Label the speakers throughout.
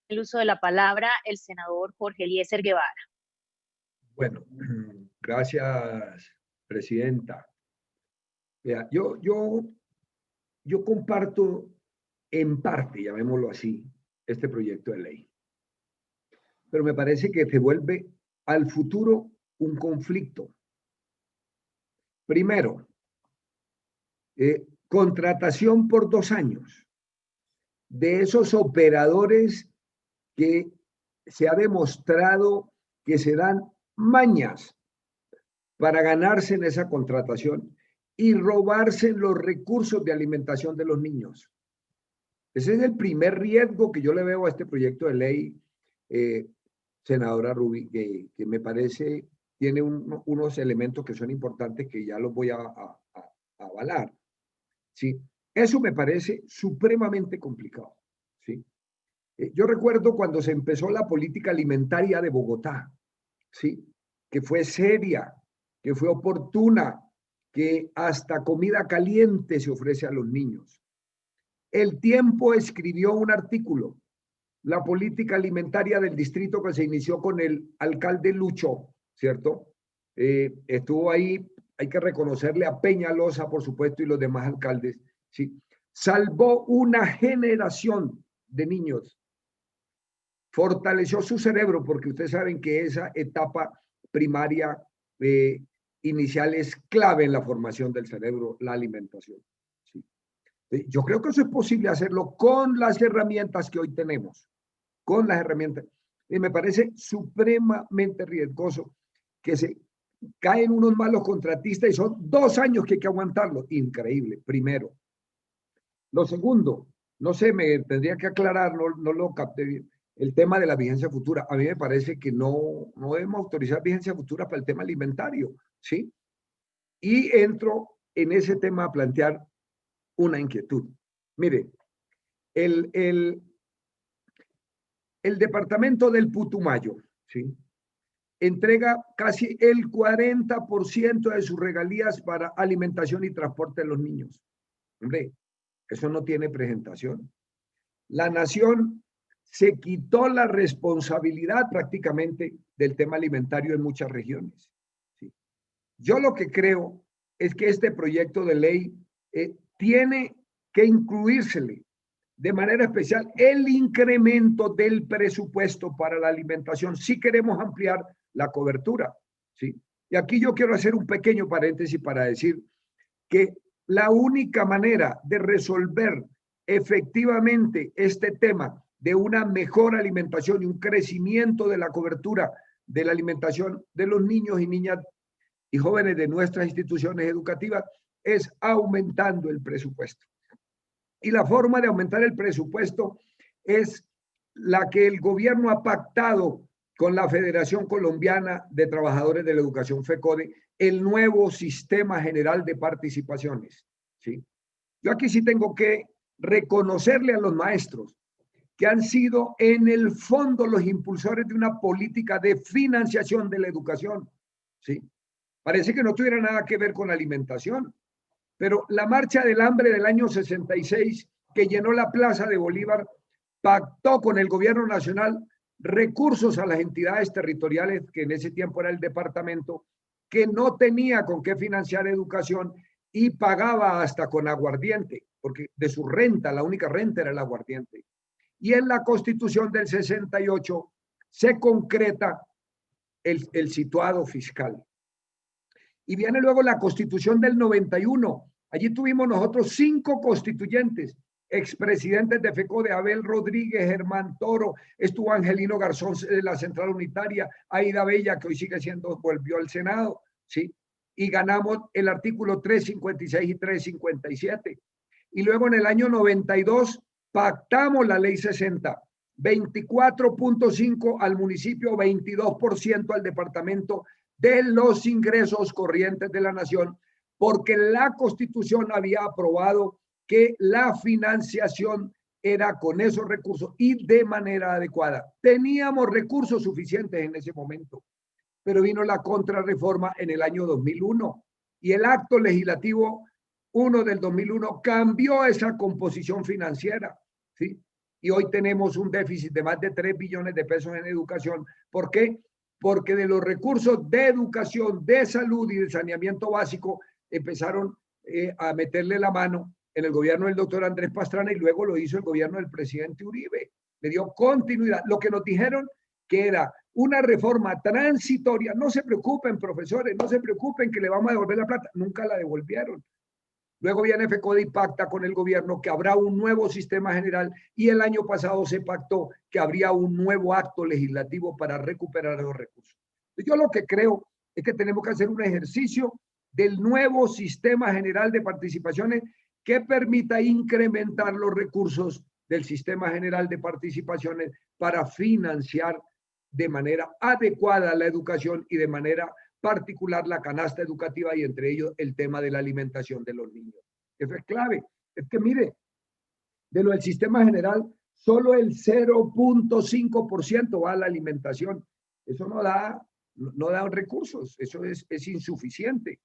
Speaker 1: el uso de la palabra el senador Jorge Eliezer Guevara.
Speaker 2: Bueno, gracias, presidenta. Vea, yo comparto en parte, llamémoslo así, este proyecto de ley. Pero me parece que se vuelve al futuro un conflicto. Primero, contratación por 2 años de esos operadores que se ha demostrado que se dan mañas para ganarse en esa contratación y robarse los recursos de alimentación de los niños. Ese es el primer riesgo que yo le veo a este proyecto de ley, senadora Rubí, que me parece tiene unos elementos que son importantes que ya los voy a avalar. ¿Sí? Eso me parece supremamente complicado. ¿Sí? Yo recuerdo cuando se empezó la política alimentaria de Bogotá, ¿sí? Que fue seria, que fue oportuna, que hasta comida caliente se ofrece a los niños. El Tiempo escribió un artículo, la política alimentaria del distrito que se inició con el alcalde Lucho, ¿cierto? Estuvo ahí, hay que reconocerle a Peñalosa, por supuesto, y los demás alcaldes, ¿sí? Salvó una generación de niños, fortaleció su cerebro, porque ustedes saben que esa etapa primaria inicial es clave en la formación del cerebro, la alimentación. ¿Sí? Yo creo que eso es posible hacerlo con las herramientas que hoy tenemos, con las herramientas. Y me parece supremamente riesgoso que se caen unos malos contratistas y son 2 años que hay que aguantarlo. Increíble, primero. Lo segundo, no sé, me tendría que aclarar, no lo capté bien, el tema de la vigencia futura. A mí me parece que no debemos autorizar vigencia futura para el tema alimentario, ¿sí? Y entro en ese tema a plantear una inquietud. Mire, el departamento del Putumayo, ¿sí? Entrega casi el 40% de sus regalías para alimentación y transporte de los niños. Hombre, eso no tiene presentación. La nación se quitó la responsabilidad prácticamente del tema alimentario en muchas regiones. ¿Sí? Yo lo que creo es que este proyecto de ley tiene que incluírsele de manera especial el incremento del presupuesto para la alimentación si queremos ampliar la cobertura. ¿Sí? Y aquí yo quiero hacer un pequeño paréntesis para decir que la única manera de resolver efectivamente este tema de una mejor alimentación y un crecimiento de la cobertura de la alimentación de los niños y niñas y jóvenes de nuestras instituciones educativas es aumentando el presupuesto. Y la forma de aumentar el presupuesto es la que el gobierno ha pactado con la Federación Colombiana de Trabajadores de la Educación, FECODE, el nuevo sistema general de participaciones. ¿Sí? Yo aquí sí tengo que reconocerle a los maestros que han sido en el fondo los impulsores de una política de financiación de la educación. ¿Sí? Parece que no tuviera nada que ver con alimentación, pero la marcha del hambre del año 66, que llenó la Plaza de Bolívar, pactó con el gobierno nacional recursos a las entidades territoriales, que en ese tiempo era el departamento, que no tenía con qué financiar educación y pagaba hasta con aguardiente, porque de su renta, la única renta era el aguardiente. Y en la Constitución del 68 se concreta el situado fiscal. Y viene luego la Constitución del 91. Allí tuvimos nosotros 5 constituyentes, expresidentes de FECODE, Abel Rodríguez, Germán Toro, estuvo Angelino Garzón de la Central Unitaria, Aida Bella, que hoy sigue siendo, volvió al Senado, ¿sí? Y ganamos el artículo 356 y 357. Y luego en el año 92 pactamos la ley 60, 24.5 al municipio, 22% al departamento de los ingresos corrientes de la nación, porque la Constitución había aprobado que la financiación era con esos recursos y de manera adecuada. Teníamos recursos suficientes en ese momento, pero vino la contrarreforma en el año 2001 y el acto legislativo 1 del 2001 cambió esa composición financiera, ¿sí? y hoy tenemos un déficit de más de 3 billones de pesos en educación. ¿Por qué? Porque de los recursos de educación, de salud y de saneamiento básico empezaron a meterle la mano en el gobierno del doctor Andrés Pastrana y luego lo hizo el gobierno del presidente Uribe. Le dio continuidad. Lo que nos dijeron que era una reforma transitoria. No se preocupen, profesores, no se preocupen que le vamos a devolver la plata. Nunca la devolvieron. Luego viene FECODE y pacta con el gobierno que habrá un nuevo sistema general y el año pasado se pactó que habría un nuevo acto legislativo para recuperar los recursos. Yo lo que creo es que tenemos que hacer un ejercicio del nuevo sistema general de participaciones que permita incrementar los recursos del sistema general de participaciones para financiar de manera adecuada la educación y de manera particular la canasta educativa y entre ellos el tema de la alimentación de los niños. Eso es clave. Es que mire, de lo del sistema general, solo el 0.5% va a la alimentación. Eso no da recursos, eso es insuficiente.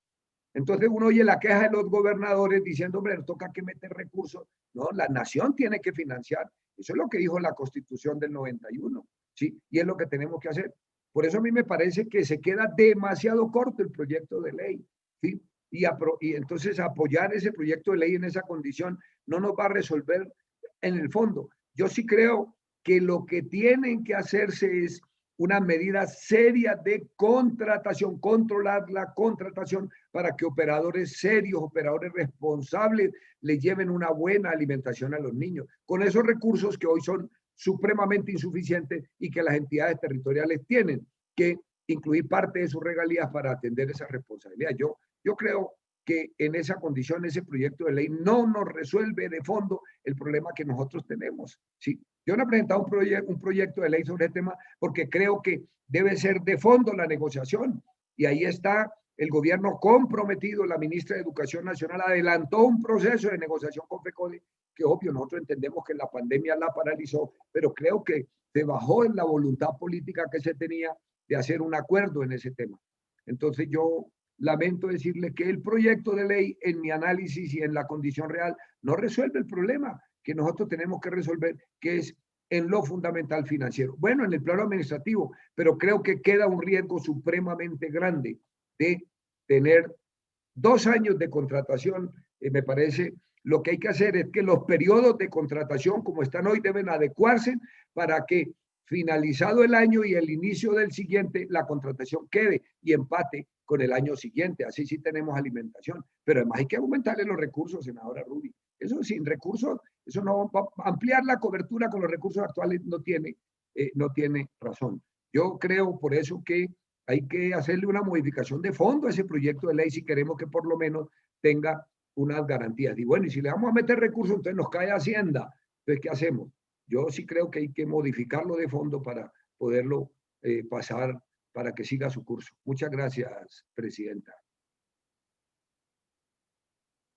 Speaker 2: Entonces uno oye la queja de los gobernadores diciendo, hombre, nos toca que meter recursos. No, la nación tiene que financiar. Eso es lo que dijo la Constitución del 91, ¿sí? Y es lo que tenemos que hacer. Por eso a mí me parece que se queda demasiado corto el proyecto de ley, ¿sí? Y entonces apoyar ese proyecto de ley en esa condición no nos va a resolver en el fondo. Yo sí creo que lo que tienen que hacerse es una medida seria de contratación, controlar la contratación para que operadores serios, operadores responsables, le lleven una buena alimentación a los niños, con esos recursos que hoy son supremamente insuficientes y que las entidades territoriales tienen que incluir parte de sus regalías para atender esa responsabilidad. Yo creo que en esa condición ese proyecto de ley no nos resuelve de fondo el problema que nosotros tenemos, ¿sí? Yo no he presentado un proyecto de ley sobre el tema porque creo que debe ser de fondo la negociación y ahí está el gobierno comprometido. La ministra de Educación Nacional adelantó un proceso de negociación con FECODE que obvio nosotros entendemos que la pandemia la paralizó, pero creo que se bajó en la voluntad política que se tenía de hacer un acuerdo en ese tema. Entonces yo lamento decirle que el proyecto de ley en mi análisis y en la condición real no resuelve el problema que nosotros tenemos que resolver, que es en lo fundamental financiero. Bueno, en el plano administrativo, pero creo que queda un riesgo supremamente grande de tener 2 años de contratación. Me parece, lo que hay que hacer es que los periodos de contratación, como están hoy, deben adecuarse para que finalizado el año y el inicio del siguiente, la contratación quede y empate con el año siguiente. Así sí tenemos alimentación. Pero además hay que aumentarle los recursos, senadora Ruby. Eso sin recursos, eso no va a ampliar la cobertura con los recursos actuales, no tiene razón. Yo creo por eso que hay que hacerle una modificación de fondo a ese proyecto de ley si queremos que por lo menos tenga unas garantías. Y bueno, y si le vamos a meter recursos, entonces nos cae Hacienda. Entonces, ¿qué hacemos? Yo sí creo que hay que modificarlo de fondo para poderlo pasar, para que siga su curso. Muchas gracias, presidenta.